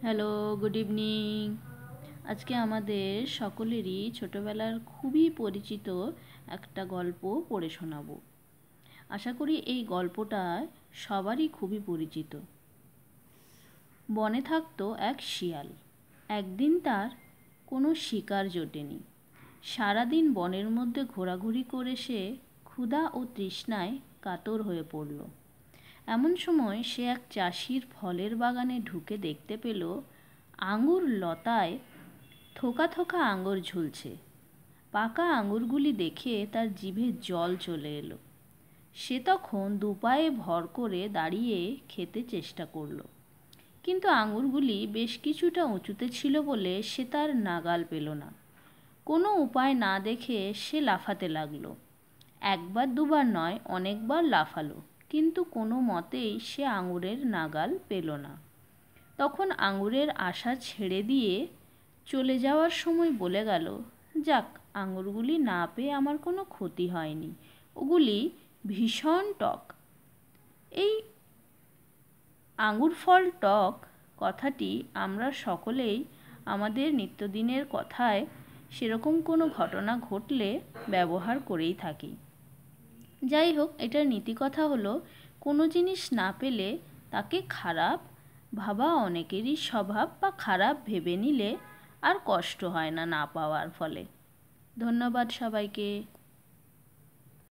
Hello, good evening. আজকে আমাদের সকলেরই ছোটবেলার খুবই পরিচিত একটা গল্প পড়ে শোনাবো। আশা করি এই গল্পটা সবারই খুবই পরিচিত। বনে থাকতো এক শিয়াল। একদিন তার কোনো শিকার জোটেনি। সারাদিন বনের মধ্যে ঘোরাঘুরি করে সে ক্ষুধা ও তৃষ্ণায় কাতর হয়ে পড়ল। এমন সময় সে এক চাষির ফলের বাগানে ঢুকে দেখতে পেল আঙুর লতায় থোকা থোকা আঙুর ঝুলছে। পাকা আঙুরগুলি দেখে তার জিভে জল চলে এলো। সে তখন দুপায়ে ভর করে দাঁড়িয়ে খেতে চেষ্টা করলো, কিন্তু আঙুরগুলি বেশ কিছুটা উঁচুতে ছিল বলে সে তার নাগাল পেল না। কোনো উপায় না দেখে সে লাফাতে লাগলো। একবার দুবার নয়, অনেকবার লাফালো, কিন্তু কোনো মতেই সে আঙুরের নাগাল পেল না। তখন আঙুরের আশা ছেড়ে দিয়ে চলে যাওয়ার সময় বলে গেল, যাক, আঙুরগুলি না পেয়ে আমার কোনো ক্ষতি হয়নি, ওগুলি ভীষণ টক। এই আঙুর ফল টক কথাটি আমরা সকলেই আমাদের নিত্যদিনের কথায় সেরকম কোনো ঘটনা ঘটলে ব্যবহার করেই থাকি। যাই হোক, এটার নীতিকথা হলো, কোনো জিনিস না পেলে তাকে খারাপ ভাবা অনেকেরই স্বভাব, বা খারাপ ভেবে নিলে আর কষ্ট হয় না না পাওয়ার ফলে। ধন্যবাদ সবাইকে।